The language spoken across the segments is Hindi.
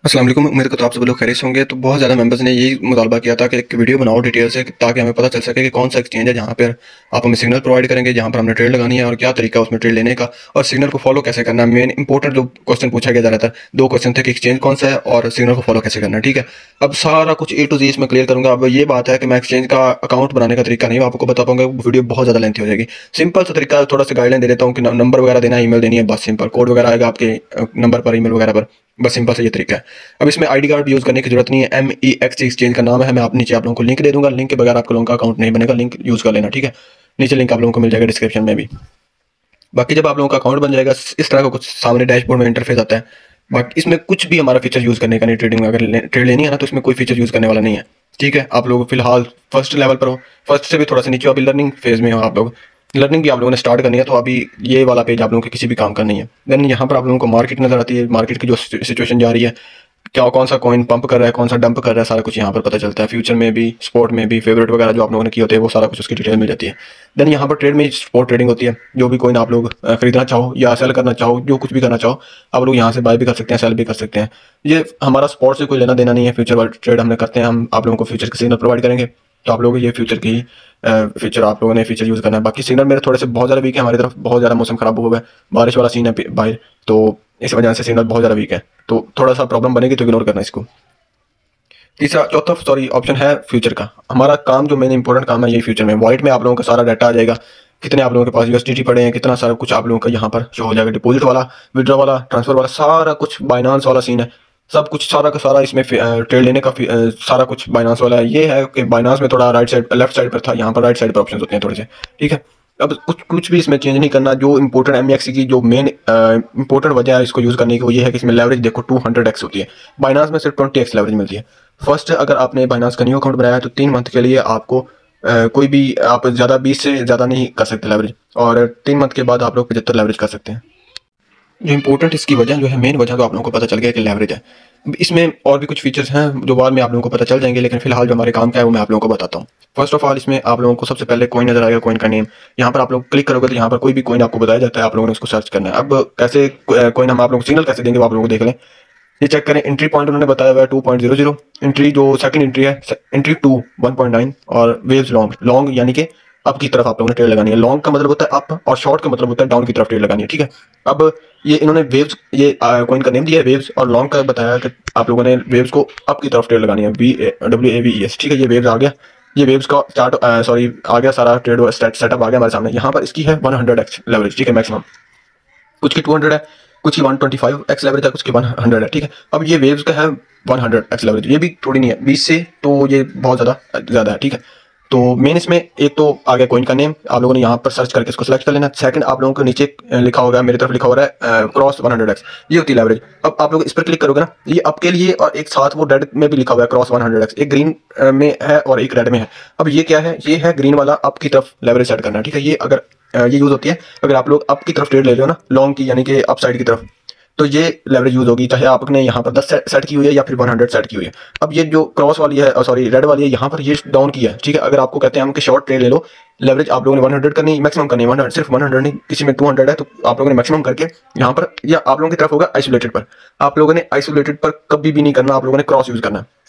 अस्सलाम वालेकुम। उम्मीद करता हूँ आप सब लोग खैरियत से होंगे। तो बहुत ज़्यादा मेंबर्स ने यही मुतालबा किया था कि एक वीडियो बनाओ डिटेल से, ताकि हमें पता चल सके कि कौन सा एक्सचेंज है जहाँ पर आप हमें सिग्नल प्रोवाइड करेंगे, जहाँ पर हमने ट्रेड लगानी है, और क्या तरीका है उसमें ट्रेड लेने का, और सिग्नल को फॉलो कैसे करना है। मेन इंपॉर्टेंट जो क्वेश्चन पूछा गया जा रहा था, दो क्वेश्चन थे कि एक्सचेंज कौन सा है और सिग्नल को फॉलो कैसे करना है। ठीक है, अब सारा कुछ ए टू जी इसमें क्लियर करूंगा। अब ये बात है कि मैं एक्सचेंज का अकाउंट बनाने का तरीका नहीं आपको बता पाऊंगा, वीडियो बहुत ज़्यादा लेंथी हो जाएगी। सिंपल सा तरीका थोड़ा सा गाइडलाइन दे देता हूँ कि नंबर वगैरह देना है, ईमेल देनी है, बस सिंपल कोड वगैरह आएगा आपके नंबर पर, ईमेल वगैरह पर, बस सिंपल से ये तरीका है। अब इसमें आईडी कार्ड यूज़ करने की जरूरत नहीं है। MEX एक्सचेंज का नाम है। मैं आप नीचे आप लोगों को लिंक दे दूंगा, लिंक के बगैर आप लोगों का अकाउंट नहीं बनेगा, लिंक यूज़ कर लेना। ठीक है, नीचे लिंक आप लोगों को मिल जाएगा डिस्क्रिप्शन में भी। बाकी जब आप लोगों का अकाउंट बन जाएगा, इस तरह का कुछ सामने डैशबोर्ड में इंटरफेस आता है। बाकी इसमें कुछ भी हमारा फीचर यूज़ करने का नहीं। ट्रेडिंग में अगर ट्रेड लेनी है ना, तो इसमें कोई फीचर यूज़ करने वाला नहीं है। ठीक है, आप लोग फिलहाल फर्स्ट लेवल पर हो, फर्स्ट से भी थोड़ा सा नीचे हो, अभी लर्निंग फेज में हो आप लोग। लर्निंग भी आप लोगों ने स्टार्ट करनी है, तो अभी ये वाला पेज आप लोगों के किसी भी काम का नहीं है। देन यहाँ पर आप लोगों को मार्केट नजर आती है, मार्केट की जो सिचुएशन जा रही है, क्या कौन सा कॉइन पंप कर रहा है, कौन सा डंप कर रहा है, सारा कुछ यहाँ पर पता चलता है। फ्यूचर में भी, स्पॉट में भी, फेवरेट वगैरह जो आप लोगों ने किए होते हैं, वो सारा कुछ उसकी डिटेल मिल जाती है। देन यहाँ पर ट्रेड में स्पॉट ट्रेडिंग होती है। जो भी कॉइन आप लोग खरीदना चाहो या सेल करना चाहो, जो कुछ भी करना चाहो, आप लोग यहाँ से बाय भी कर सकते हैं, सेल भी कर सकते हैं। ये हमारा स्पॉट से कोई लेना देना नहीं है। फ्यूचर वाला ट्रेड हमने करते हैं, हम आप लोगों को फ्यूचर के सिग्नल प्रोवाइड करेंगे, तो आप लोग ये फ्यूचर की फीचर आप लोगों ने फीचर यूज़ करना है। बाकी सिग्नल मेरे थोड़े से बहुत ज़्यादा वीक है, हमारी तरफ बहुत ज़्यादा मौसम खराब हुआ है, बारिश वाला सीन है बाहर, तो इस वजह से सिग्नल बहुत ज़्यादा वीक है, तो थोड़ा सा प्रॉब्लम बनेगी, तो इग्नोर करना इसको। तीसरा चौथा सॉरी ऑप्शन है फ्यूचर का। हमारा काम जो मेन इंपॉर्टेंट काम है, ये फ्यूचर में वॉलेट में आप लोगों का सारा डाटा आ जाएगा। कितने आप लोगों के पास USDT पड़े हैं, कितना सारा कुछ आप लोगों का यहाँ पर शो हो जाएगा। डिपॉजिट वाला, विड्रॉ वाला, ट्रांसफर वाला, सारा कुछ बाइनांस वाला सीन है। सब कुछ सारा का सारा इसमें ट्रेड लेने का सारा कुछ बाइनांस वाला है। ये है कि बाइनांस में थोड़ा राइट साइड लेफ्ट साइड पर था, यहाँ पर राइट साइड पर ऑप्शन होते हैं थोड़े से। ठीक है, अब कुछ कुछ भी इसमें चेंज नहीं करना। जो इंपॉर्टेंट MEX की जो मेन इंपॉर्टेंट वजह है इसको यूज़ करने की, वो ये है कि इसमें लेवरेज देखो 200x होती है। बाइनांस में सिर्फ 20x लेवरेज मिलती है। फर्स्ट, अगर आपने बाइनांस का न्यू अकाउंट बनाया है, तो 3 मंथ के लिए आपको कोई भी आप ज़्यादा 20 से ज़्यादा नहीं कर सकते लेवरेज, और 3 मंथ के बाद आप लोग 75 लेवरेज कर सकते हैं। जो इंपॉर्टेंट इसकी वजह जो है, मेन वजह तो आप लोगों को पता चल गया कि लेवरेज है। इसमें और भी कुछ फीचर्स हैं जो बाद में आप लोगों को पता चल जाएंगे, लेकिन फिलहाल जो हमारे काम का है वो मैं आप लोगों को बताता हूँ। फर्स्ट ऑफ ऑल, इसमें आप लोगों को सबसे पहले कॉइन नजर आएगा, कॉइन का नेम। यहाँ पर आप लोग क्लिक करोगे तो यहाँ पर कोई भी कॉइन आपको बताया जाता है, आप लोगों ने उसको सर्च करना है। अब कैसे कॉइन हम आप लोगों को सिग्नल कैसे देंगे वो आप लोगों को देख लें। ये चेक करें, एंट्री पॉइंट उन्होंने बताया हुआ है 2.00। एंट्री जो सेकंड एंट्री है, एंट्री 2 1.9, और वेव्स लॉन्ग, लॉन्ग यानी कि अप की तरफ आप लोगों ने ट्रेड लगानी है। लॉन्ग का मतलब होता है अप, और शॉर्ट का मतलब होता है डाउन की तरफ ट्रेड लगानी है। ठीक है, अब ये इन्होंने वेव्स, ये कॉइन का नेम दिया है वेव्स, और लॉन्ग का बताया कि आप लोगों ने वेव्स को अप की तरफ ट्रेड लगानी है, WAVES। ठीक है, ये वेव्स आ गया, ये वेव्स का स्टार्ट सॉरी आ गया, सारा ट्रेड सेटअप आ गया हमारे सामने। यहाँ पर इसकी है 100x लेवरेज। ठीक है, मैक्सिमम। कुछ की 200 है, कुछ की 125x लेवरेज है, कुछ की 100 है। ठीक है, अब ये वेव्स का है 100x लेवरेज, ये भी थोड़ी नहीं है 20 से, तो ये बहुत ज़्यादा है। ठीक है, तो मेन इसमें एक तो आ गया कॉइन का नेम, आप लोगों ने यहाँ पर सर्च करके इसको सेलेक्ट कर लेना। सेकंड, आप लोगों को नीचे लिखा होगा, मेरी तरफ लिखा हो रहा है क्रॉस 100x, ये होती है लेवरेज। अब आप लोग इस पर क्लिक करोगे ना, ये अप के लिए, और एक साथ वो रेड में भी लिखा हुआ है क्रॉस 100x, एक ग्रीन में है और एक रेड में है। अब ये क्या है, ये है ग्रीन वाला, अप की तरफ लेवरेज सेट करना। ठीक है, ये अगर ये यूज होती है अगर आप लोग अप की तरफ ट्रेड ले रहे हो ना, लॉन्ग की यानी कि अप साइड की तरफ, तो ये लेवरेज यूज होगी, चाहे आपने यहाँ पर 10 सेट की हुई है या फिर 100 सेट की हुई है। अब ये जो क्रॉस वाली है, सॉरी रेड वाली है, यहाँ पर ये डाउन की है। ठीक है, अगर आपको कहते हैं हम कि शॉर्ट ट्रेड ले लो, लेवरेज आप लोगों ने 100 करनी, मैक्सिमम करनी 100, सिर्फ 100 नहीं, किसी में 200 है, तो आप लोगों ने मैक्सिमम करके यहाँ पर, या आप लोगों की तरफ होगा आइसोलेटेड पर। आप लोगों ने आइसोलेटेड पर कभी भी नहीं करना, आप लोगों ने क्रॉस यूज करना है।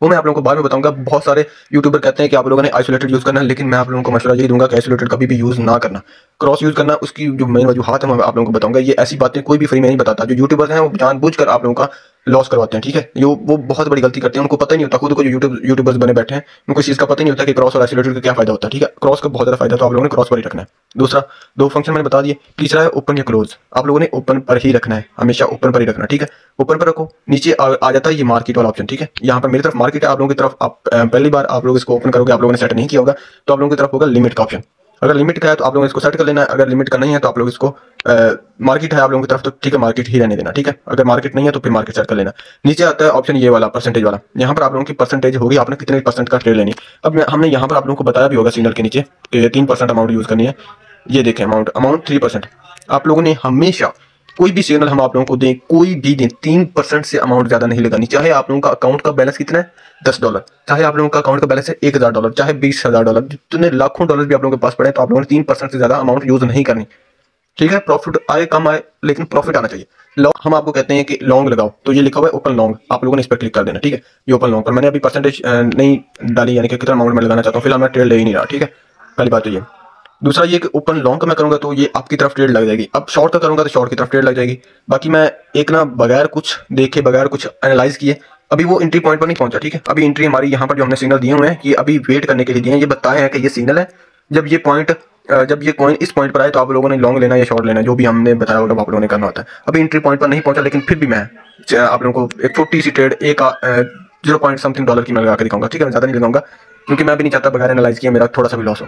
वो मैं आप लोगों को बाद में बताऊंगा। बहुत सारे यूट्यूबर कहते हैं कि आप लोगों ने आइसोलेटेड यूज करना है, लेकिन मैं आप लोगों को मशवरा यही दूंगा कि आइसोलेटेड कभी भी यूज ना करना, क्रॉस यूज करना। उसकी जो मेन वजूहत है मैं आप लोगों को बताऊंगा। ये ऐसी बातें कोई भी फ्री में नहीं बताता। जो यूट्यूबर्स हैं वो जानबूझकर आप लोगों का लॉस करवाते हैं। ठीक है, वो बहुत बड़ी गलती करते हैं, उनको पता ही नहीं होता, खुद को जो यूट्यूबर्स बने बैठे हैं उनको इस चीज़ का पता ही नहीं होता कि क्रॉस और आइसोलेटेड का क्या फायदा होता है। ठीक है, क्रॉस का बहुत ज़्यादा फायदा, तो आप लोगों ने क्रॉस पर ही रखना है। दूसरा, दो फंक्शन मैंने बता दिए। तीसरा है ओपन या क्लोज, आप लोगों ने ओपन पर ही रखना है, हमेशा ओपन पर ही रखना। ठीक है, ओपन पर रखो। नीचे आ जाता है ये मार्केट वाला ऑप्शन। ठीक है, यहाँ पर मेरी तरफ मार्केट है, आप लोगों की तरफ आप पहली बार आप लोग इसको ओपन करोगे, आप लोगों ने सेट नहीं किया होगा, तो आप लोगों की तरफ होगा लिमिट का ऑप्शन। अगर लिमिट का है तो आप लोगों ने इसको सेट कर लेना है, अगर लिमिट का नहीं है तो आप लोग इसको मार्केट है आप लोगों की तरफ, तो ठीक है मार्केट ही रहने देना। ठीक है, अगर मार्केट नहीं है तो फिर मार्केट सेट कर लेना। नीचे आता है ऑप्शन ये वाला परसेंटेज वाला, यहाँ पर आप लोगों की परसेंटेज होगी, आपने कितने % का ट्रेड लेनी। अब हमने यहाँ पर आप लोगों को बताया भी होगा सिग्नल के नीचे कि 3% अमाउंट यूज करनी है। ये देखें, अमाउंट 3%। आप लोगों ने हमेशा कोई भी सिग्नल हम आप लोगों को दें, कोई भी दें, 3% से अमाउंट ज्यादा नहीं लगानी। चाहे आप लोगों का अकाउंट का बैलेंस कितना है, $10, चाहे आप लोगों का अकाउंट का बैलेंस है $1000, चाहे $20,000, जितने लाखों डॉलर भी आप लोगों के पास पड़े, तो आप लोगों ने 3% से ज्यादा अमाउंट यूज नहीं करनी। ठीक है, प्रॉफिट आए कम आए लेकिन प्रॉफिट आना चाहिए। हम आपको कहते हैं कि लॉन्ग लगाओ, तो ये लिखा हुआ है ओपन लॉन्ग, आप लोगों ने इस पर क्लिक कर देना। ठीक है, ये ओपन लॉन्ग पर मैंने अभी परसेंटेज नहीं डाली, यानी कि कितना अमाउंट मैं लगाना चाहता हूँ, फिलहाल मैं ट्रेड ले ही नहीं रहा। ठीक है, पहली बात तो ये। दूसरा ये कि ओपन लॉन्ग का मैं करूंगा तो ये आपकी तरफ ट्रेड लग जाएगी। अब शॉर्ट का करूंगा तो शॉर्ट की तरफ ट्रेड लग जाएगी। बाकी मैं एक ना बगैर कुछ देखे बगैर कुछ एनालाइज किए अभी वो एंट्री पॉइंट पर नहीं पहुंचा। ठीक है, अभी एंट्री हमारी यहाँ पर जो हमने सिग्नल दिए हुए हैं ये अभी वेट करने के लिए दिए हैं, ये बताए हैं कि ये सिग्नल है। जब ये कॉइन इस पॉइंट पर आए तो आप लोगों ने लॉन्ग लेना या शॉर्ट लेना, जो भी हमने बताया होगा आप लोगों ने करना होता है। अभी एंट्री पॉइंट पर नहीं पहुंचा, लेकिन फिर भी मैं आप लोगों को एक छोटी सी ट्रेड एक 0 पॉइंट समथिंग डॉलर की मैं लगा के दिखाऊंगा। ठीक है, मैं ज़्यादा नहीं लगाऊंगा क्योंकि मैं भी नहीं चाहता बगैर एनालाइज किया मेरा थोड़ा सा भी लॉस हो।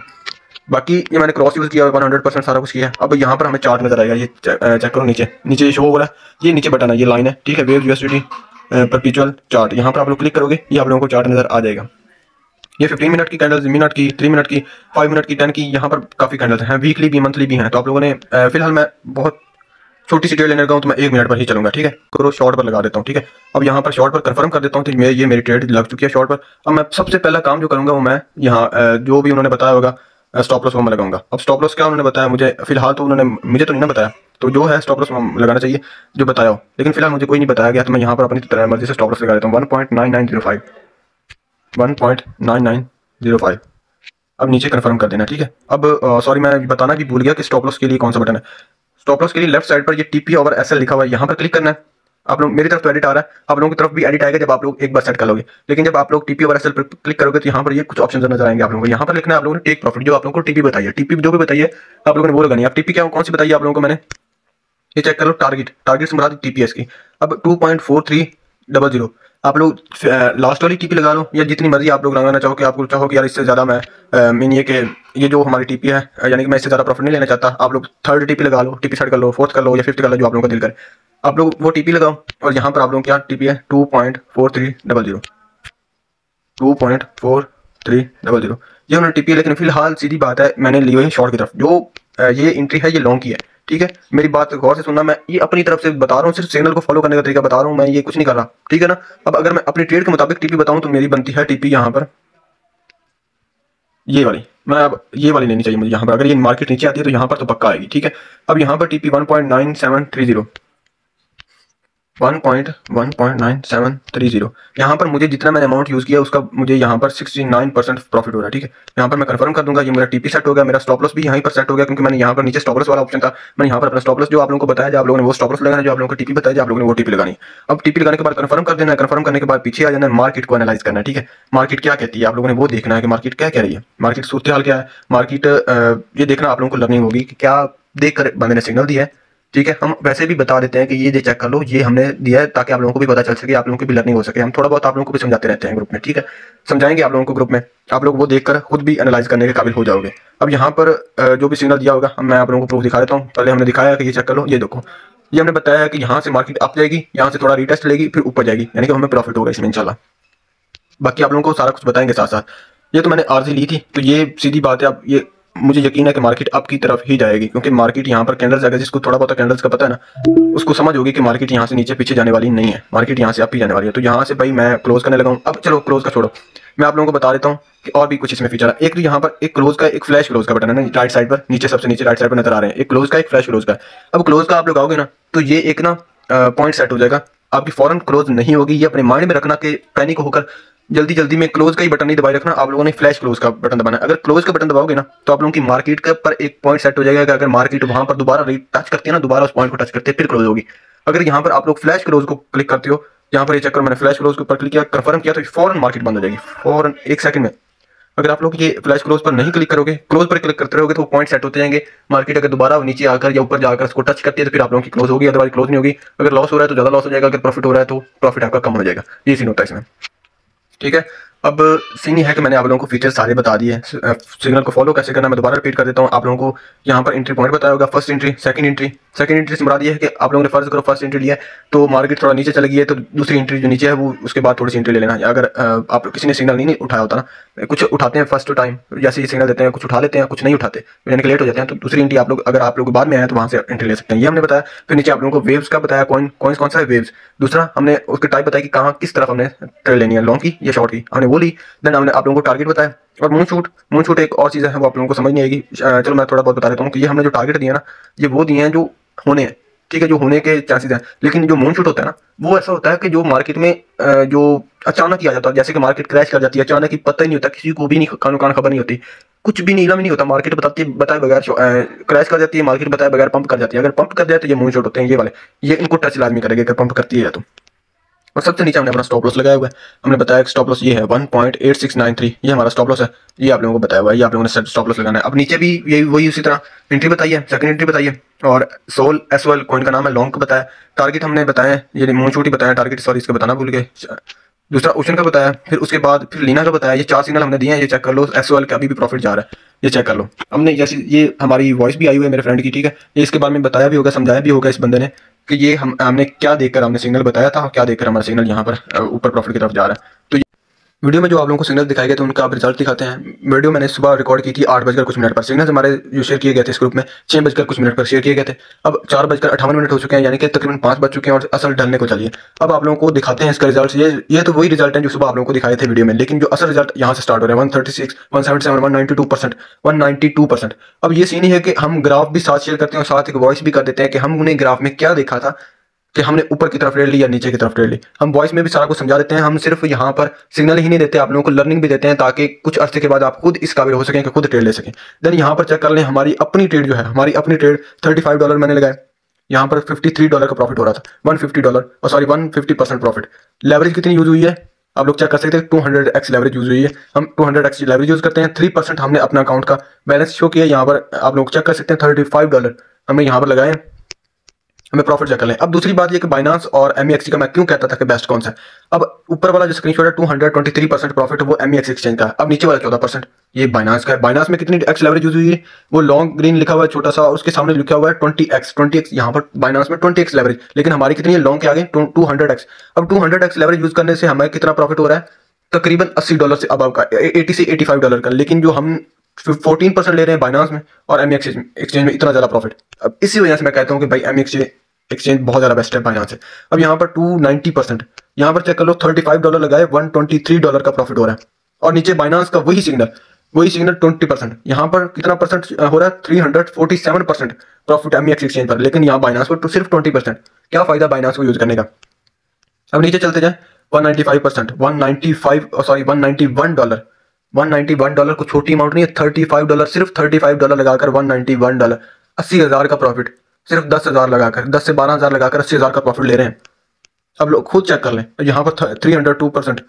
बाकी ये मैंने क्रॉस यूज़ किया 100% सारा कुछ किया। अब यहाँ पर हमें चार्ट नजर आएगा, ये चेक करो नीचे नीचे ये शो हो रहा है, ये नीचे बटन है, ये लाइन है। ठीक है, वेव यूएसडी परपेचुअल चार्ट, यहाँ पर आप लोग क्लिक करोगे ये आप लोगों को चार्ट नजर आ जाएगा। ये 15 मिनट की कैंडल्स, मिनट की, 3 मिनट की, 5 मिनट की, 10 की, यहाँ पर काफ़ी कैंडल्स हैं, वीकली भी मंथली भी हैं। तो आप लोगों ने फिलहाल मैं बहुत छोटी सी ट्रेड लेने लगा हूँ तो मैं 1 मिनट पर ही चलूंगा। ठीक है, करो शॉर्ट पर लगा देता हूँ। ठीक है, अब यहाँ पर शॉर्ट पर कंफर्म कर देता हूँ तो ये मेरी ट्रेड लग चुकी है शॉर्ट पर। अब मैं सबसे पहला काम जो करूंगा वो मैं यहाँ जो भी उन्होंने बताया होगा स्टॉप लॉस वो मैं लगाऊंगा। अब स्टॉप लॉस क्या उन्होंने बताया मुझे, फिलहाल तो उन्होंने मुझे तो नहीं ना बताया, तो जो है स्टॉप लॉस लगाना चाहिए जो बताया हो, लेकिन फिलहाल मुझे कोई नहीं बताया गया, तो मैं यहाँ पर अपनी तरह मर्जी से स्टॉप लॉस लगा देता हूँ 1.9905 1.9905। अब नीचे कंफर्म कर देना। ठीक है, अब सॉरी मैं बताना भी भूल गया कि स्टॉप लॉस के लिए कौन सा बटन है। स्टॉप लॉस के लिए लेफ्ट साइड पर ये टीपी ओवर एसएल लिखा हुआ है, यहाँ पर क्लिक करना है। आप लोग मेरी तरफ तो एडिट आ रहा है, आप लोगों की तरफ भी एडिट आएगा जब आप लोग एक बार सेट कर लोगे। लेकिन जब आप लोग टीपी ओवर एसएल पर क्लिक करोगे तो यहाँ पर ये कुछ ऑप्शन नजर आएंगे आप लोगों को। यहाँ पर लिखना है आप लोगों ने टेक प्रॉफिट, जो आप लोगों को टीपी बताइए, टीपी जो भी बताइए आप लोगों ने वो लगानी है। आप टीपी क्या कौन सी बताइए आप लोगों को मैंने, ये चेक कर लो, टारगेट से मुराद टीपीएस की। अब 2.4300 आप लोग लास्ट वाली टीपी लगा लो या जितनी मर्जी आप लोग लगाना चाहो कि आपको चाहो कि यार इससे ज़्यादा मैं मीन ये कि ये जो हमारी टीपी है यानी कि मैं इससे ज़्यादा प्रॉफिट नहीं लेना चाहता, आप लोग थर्ड टीपी लगा लो, टीपी सेट कर लो, फोर्थ कर लो या फिफ्थ कर लो, जो आप लोगों का दिल करे आप लोग वो टीपी लगाओ। और यहाँ पर आप लोग क्या टीपी है 2.4300 2.4300 ये उन्होंने टीपी है। लेकिन फिलहाल सीधी बात है मैंने ली हुई है शॉर्ट की तरफ, जो ये एंट्री है ये लॉन्ग की है। ठीक है, मेरी बात गौर से सुनना, मैं ये अपनी तरफ से बता रहा हूँ, सिर्फ सिग्नल को फॉलो करने का तरीका बता रहा हूँ, मैं ये कुछ नहीं कर रहा। ठीक है ना, अब अगर मैं अपनी ट्रेड के मुताबिक टीपी बताऊं तो मेरी बनती है टीपी यहाँ पर ये वाली, मैं अब ये वाली लेनी चाहिए मुझे यहाँ पर। अगर ये मार्केट नीचे आती है तो यहाँ पर तो पक्का आएगी। ठीक है, अब यहाँ पर टीपी 1.9730 1.9730 यहाँ पर मुझे जितना मैंने अमाउंट यूज़ किया उसका मुझे यहाँ पर 69% प्रॉफिट हो रहा है। ठीक है, यहाँ पर मैं कंफर्म कर दूंगा, ये मेरा टीपी सेट हो गया, मेरा स्टॉप लॉस भी यहीं पर सेट हो गया, क्योंकि मैंने यहाँ पर नीचे स्टॉप लॉस वाला ऑप्शन था, मैंने यहाँ पर अपना स्टॉप लॉस जो आप लोगों को बताया, जो आप लोगों ने वो स्टॉप लॉस लगाना, जो आप लोगों को टीपी बताया, जो आप लोगों ने वो टीपी लगानी। अब टीपी लगाने के बाद कंफर्म कर देना है, कंफर्म करने के बाद पीछे आ जाना है, मार्केट को एनालाइज करना है। ठीक है, मार्केट क्या कहती है आप लोगों ने वो देखना है कि मार्केट क्या कह रही है, मार्केट सूरत हाल क्या है, मार्केट ये देखना आप लोगों को लर्निंग होगी कि क्या देख कर बंदे ने सिग्नल दिया है। ठीक है, हम वैसे भी बता देते हैं कि ये चेक कर लो, ये हमने दिया है ताकि आप लोगों को भी पता चल सके, आप लोगों की भी लर्निंग हो सके। हम थोड़ा बहुत आप लोगों को भी समझाते रहते हैं ग्रुप में। ठीक है, समझाएंगे आप लोगों को ग्रुप में, आप लोग वो देखकर खुद भी एनालाइज करने के काबिल हो जाओगे। अब यहाँ पर जो भी सिग्नल दिया होगा मैं आप लोगों को प्रूफ दिखा देता हूँ। पहले हमने दिखाया कि ये चेक कर लो, ये देखो, ये हमने बताया कि यहाँ से मार्केट अप जाएगी, यहाँ से थोड़ा रिटेस्ट लेगी, फिर ऊपर जाएगी, यानी कि हमें प्रॉफिट होगा इसमें इंशाल्लाह। बाकी आप लोगों को सारा कुछ बताएंगे साथ साथ। ये तो मैंने आरजी ली थी, तो ये सीधी बात है, अब ये मुझे यकीन है कि मार्केट अप की तरफ ही जाएगी, क्योंकि मार्केट यहाँ पर कैंडल्स अगर जिसको थोड़ा बहुत कैंडल्स का पता है ना, उसको समझ होगी कि मार्केट यहाँ से नीचे पीछे जाने वाली नहीं है, मार्केट यहाँ से अप ही जाने वाली है। तो यहाँ से भाई मैं क्लोज करने लगा हूँ। अब चलो क्लोज का छोड़ो, मैं आप लोगों को बता देता हूँ कि और भी कुछ इसमें फीचर है। एक तो यहाँ पर एक क्लोज का, एक फ्लैश क्लोज का बटन है ना, राइट साइड पर नीचे, सबसे नीचे राइट साइड पर नजर आ रहे हैं, एक क्लोज का एक फ्लैश क्लोज का। अब क्लोज का आप लोग आओगे ना तो ये एक ना पॉइंट सेट हो जाएगा, आपकी फॉरन क्लोज नहीं होगी। ये अपने माइंड में रखना कि पैनिक होकर जल्दी में क्लोज का ही बटन नहीं दबाए रखना, आप लोगों ने फ्लैश क्लोज का बटन दबाना है। अगर क्लोज का बटन दबाओगे ना तो आप लोगों की मार्केट के पर एक पॉइंट सेट हो जाएगा कि अगर मार्केट वहां पर दोबारा टच करती है ना, दोबारा उस पॉइंट को टच करते हैं फिर क्लोज होगी। अगर यहाँ पर आप लोग फ्लैश क्लोज को क्लिक करते हो, यहाँ पर ये चक्कर मैंने फ्लैश क्लोज के ऊपर क्लिक किया, कंफर्म किया, तो फौरन मार्केट बंद हो जाएगी, फौरन 1 सेकंड में। अगर आप लोग ये फ्लैश क्लोज पर नहीं क्लिक करोगे, क्लोज पर क्लिक करते रहोगे तो वो पॉइंट सेट होते जाएंगे। मार्केट अगर दोबारा नीचे आकर या ऊपर जाकर उसको टच करती है तो फिर आप लोगों की क्लोज होगी, अदरवाइज क्लोज नहीं होगी। अगर लॉस हो रहा है तो ज्यादा लॉस हो जाएगा, अगर प्रॉफिट हो रहा है तो प्रॉफिट आपका कम हो जाएगा। ये सीन होता है इसमें। ठीक है, अब सीन ये है कि मैंने आप लोगों को फीचर सारे बता दिए। सिग्नल को फॉलो कैसे करना मैं दोबारा रिपीट कर देता हूँ। आप लोगों को यहाँ पर एंट्री पॉइंट बताया होगा, फर्स्ट एंट्री, सेकंड एंट्री से मुराद ये है कि आप लोगों ने फर्ज करो फर्स्ट एंट्री लिया है तो मार्केट थोड़ा नीचे चली गई है तो दूसरी एंट्री जो नीचे है वो उसके बाद थोड़ी सी एंट्री ले लेना है। अगर आप किसी ने सिग्नल नहीं उठाया होता ना, कुछ उठाते हैं फर्स्ट टाइम, जैसे ये सिग्नल देते हैं, कुछ उठा लेते हैं, कुछ नहीं उठाते, यानी कि लेट हो जाते हैं, तो दूसरी एंट्री आप लोग अगर आप लोग बाद में आए तो वहाँ से एंट्री ले सकते हैं। ये हमने बताया। फिर नीचे आप लोगों को वेव्स का बताया, कौन सा है वेव्स। दूसरा हमने उसके टाइप बताया कि कहाँ किस तरफ हमने ट्रेड लेनी है, लॉन्ग की या शॉर्ट की, हमने वो ली। देन हमने आप लोगों को टारगेट बताया। और मून शूट एक और चीज़ है, वो आप लोगों को समझ नहीं आएगी। चलो मैं थोड़ा बहुत बता देता हूँ कि ये हमने जो टारगेट दिया ना, ये वो दिए हैं जो होने हैं, ठीक है, जो होने के चांसेस हैं। लेकिन जो मून शूट होता है ना, वो ऐसा होता है कि जो मार्केट में जो अचानक ही आ जाता है, जैसे कि मार्केट क्रैश कर जाती है अचानक ही, पता ही नहीं होता, किसी को भी नहीं कानो कान खबर नहीं होती, कुछ भी नीला भी नहीं होता, मार्केट बताए बगैर क्रैश कर जाती है, मार्केट बताए बगैर पंप कर जाती है। अगर पंप कर जाए तो ये मून शॉट होते हैं, ये वाले, ये इनको टच लाजमी करेंगे अगर पंप करती है तो। और सबसे नीचे हमने अपना स्टॉप लॉस लगाया हुआ है। हमने बताया कि स्टॉप लॉस ये है 1.8693, ये हमारा स्टॉप लॉस है, ये आप लोगों को बताया हुआ है, ये आप लोगों ने स्टॉप लॉस लगाना है। अब नीचे भी यही वही उसी तरह एंट्री बताई है, सेकंड एंट्री बताई है, और सोल एसओएल कॉइन का नाम है, लॉन्ग का बताया, टारगेट हमने बताया, ये मून शॉट ही बताया, टारगेट सॉरी इसका बताना भूल गए। दूसरा ओशन का बताया, फिर उसके बाद फिर लीना का बताया। ये 4 सिग्नल हमने दिए हैं, ये चेक कर लो। एसओएल का अभी भी प्रॉफिट जा रहा है, ये चेक कर लो। हमने जैसे ये हमारी वॉइस भी आई हुई है मेरे फ्रेंड की, ठीक है, ये इसके बारे में बताया भी होगा, समझाया भी होगा इस बंदे ने कि ये हमने क्या देखकर हमने सिग्नल बताया था, क्या देखकर हमारा सिग्नल यहाँ पर ऊपर प्रॉफिट की तरफ जा रहा है। तो वीडियो में जो आप लोगों को सिग्नल दिखाए गए थे उनका आप रिजल्ट दिखाते हैं। वीडियो मैंने सुबह रिकॉर्ड की थी 8 बजकर कुछ मिनट पर। सिग्नल्स हमारे जो शेयर किए गए थे इस ग्रुप में 6 बजकर कुछ मिनट पर शेयर किए गए थे। अब 4 बजकर 58 मिनट हो चुके हैं, यानी कि तकरीबन 5 बज चुके हैं और असल ढलने को चाहिए। अब आप लोगों को दिखाते हैं इसका रिजल्ट। ये तो वही रिजल्ट है जो सुबह आप लोगों को दिखाए थे वीडियो में, लेकिन जो असल रिजल्ट यहाँ से स्टार्ट हो रहा है 136, 177, 192%, 192%। अब ये सीन ही है कि हम ग्राफ भी साथ शेयर करते हैं और साथ एक वॉइस भी कर देते हैं कि हम उन्हें ग्राफ में क्या देखा था, कि हमने ऊपर की तरफ ट्रेड ली या नीचे की तरफ ट्रेड ली। हम वॉइस में भी सारा कुछ समझा देते हैं। हम सिर्फ यहाँ पर सिग्नल ही नहीं देते, आप लोगों को लर्निंग भी देते हैं ताकि कुछ अरसे के बाद आप खुद इस काबिल हो सकें कि खुद ट्रेड ले सकें। देन यहाँ पर चेक कर लें हमारी अपनी ट्रेड जो है, हमारी अपनी ट्रेड $35 मैंने लगाया, यहाँ पर $53 का प्रॉफिट हो रहा था, $150 और सॉरी 150% प्रॉफिट। लेवरेज कितनी यूज हुई है आप लोग चेक कर सकते हैं, 200x लेवरेज यूज हुई है। हम 200x लेवरेज यूज करते हैं। 3% हमने अपना अकाउंट का बैलेंस शो किया, यहाँ पर आप लोग चेक कर सकते हैं $35 हमने यहाँ पर लगाए, हमें प्रॉफिट चेक कर लें। अब दूसरी बात ये कि बाइनांस और MEXC का मैं क्यों कहता था कि बेस्ट कौन सा है। अब ऊपर वाला जो स्क्रीनशॉट है 223% प्रॉफिट वो MEX एक्सचेंज का है। अब नीचे वाला 14% ये बाइनांस का है। बाइनांस में कितनी एक्स लेवरेज यूज हुई है, वो लॉन्ग ग्रीन लिखा हुआ है छोटा सा, और उसके सामने लिखा हुआ है 20x यहाँ पर बाइनांस में 20x लेवरेज, लेकिन हमारी कितनी है लॉन्ग के आगे 200x। अब 200x लेवरेज यूज करने से हमें कितना प्रॉफिट हो रहा है, तकरीबन $80 से अब का, 80 से $85 का। लेकिन जो हम 14% ले रहे हैं बाइनांस में और MEX एक्सचेंज में इतना ज्यादा प्रॉफिट। अब इसी वजह से मैं कहता हूँ कि भाई MEX एक्सचेंज बहुत ज्यादा बेस्ट है बाइनांस से। अब यहाँ पर 290%, यहाँ पर चेक कर लो $35 लगाए, $123 का प्रॉफिट हो रहा है। और नीचे बाइनांस का वही सिग्नल 20%, यहाँ पर कितना परसेंट हो रहा है 347% प्रॉफिट MEX एक्सचेंज पर, लेकिन यहाँ बाइनांस पर तो सिर्फ 20%। क्या फायदा बाइनांस को यूज करने का। अब नीचे चलते जाए 195%, 191 को छोटी अमाउंट नहीं है, $35, सिर्फ $35 लगाकर 191, $80,000 का प्रॉफिट, सिर्फ 10,000 लगाकर, 10 से 12,000 लगाकर 80,000 का प्रॉफिट ले रहे हैं। अब लोग खुद चेक कर लें, यहाँ पर 302%,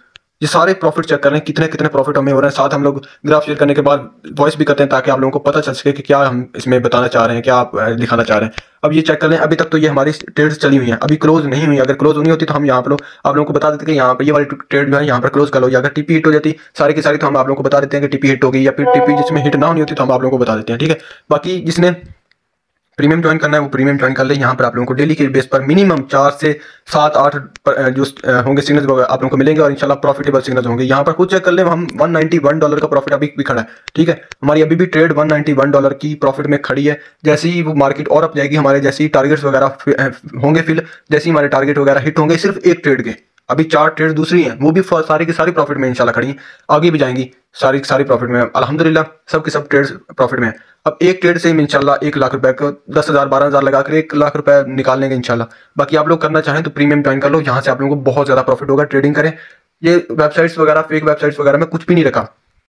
ये सारे प्रॉफिट चेक कर लें कितने कितने प्रॉफिट हमें हो रहे हैं। साथ हम लोग ग्राफ शेयर करने के बाद वॉइस भी करते हैं ताकि आप लोगों को पता चल सके कि क्या हम इसमें बताना चाह रहे हैं, क्या आप दिखाना चाह रहे हैं। अब ये चेक कर लें, अभी तक तो ये हमारी ट्रेड्स चली हुई हैं, अभी क्लोज नहीं हुई। अगर क्लोज होनी होती तो हम यहाँ पर आप लोगों को बता देते कि यहाँ पर ये वाली ट्रेड जो है यहाँ पर क्लोज कर लो, या अगर टीपी हिट हो जाती सारी की सारी तो हम आप लोगों को बता देते हैं कि टीपी हिट हो गई, या फिर टीपी जिसमें हिट ना होनी होती तो हम आप लोगों को बता देते हैं, ठीक है। बाकी जिसने प्रीमियम ज्वाइन करना है वो प्रीमियम ज्वाइन कर ले। यहाँ पर आप लोगों को डेली के बेस पर मिनिमम 4 से 7-8 जो होंगे सिग्नल्स आप लोगों को मिलेंगे और इंशाल्लाह प्रॉफिटेबल सिग्नल्स होंगे। यहाँ पर खुद चेक कर ले, हम $191 का प्रॉफिट अभी भी खड़ा है, ठीक है। हमारी अभी भी ट्रेड $191 की प्रॉफिट में खड़ी है। जैसे ही वो मार्केट और अप जाएगी, हमारे जैसे ही टारगेट्स वगैरह होंगे फिल, जैसे ही हमारे टारगेट वगैरह हिट होंगे, सिर्फ एक ट्रेड के, अभी 4 ट्रेड दूसरी हैं, वो भी सारी की सारी प्रॉफिट में इंशाल्लाह खड़ी हैं, आगे भी जाएंगी सारी की सारी प्रॉफिट में अल्हम्दुलिल्लाह, सब के सब ट्रेड्स प्रॉफिट में है। अब एक ट्रेड से ही इंशाल्लाह 1 लाख रुपए को 10,000 12,000 लगाकर 1 लाख रुपए निकाल लेंगे इंशाल्लाह। बाकी आप लोग करना चाहें तो प्रीमियम ज्वाइन कर लो, यहाँ से आप लोगों को बहुत ज्यादा प्रॉफिट होगा। ट्रेडिंग करें, ये वेबसाइट्स वगैरह फेक वेबसाइट्स वगैरह में कुछ भी नहीं रखा,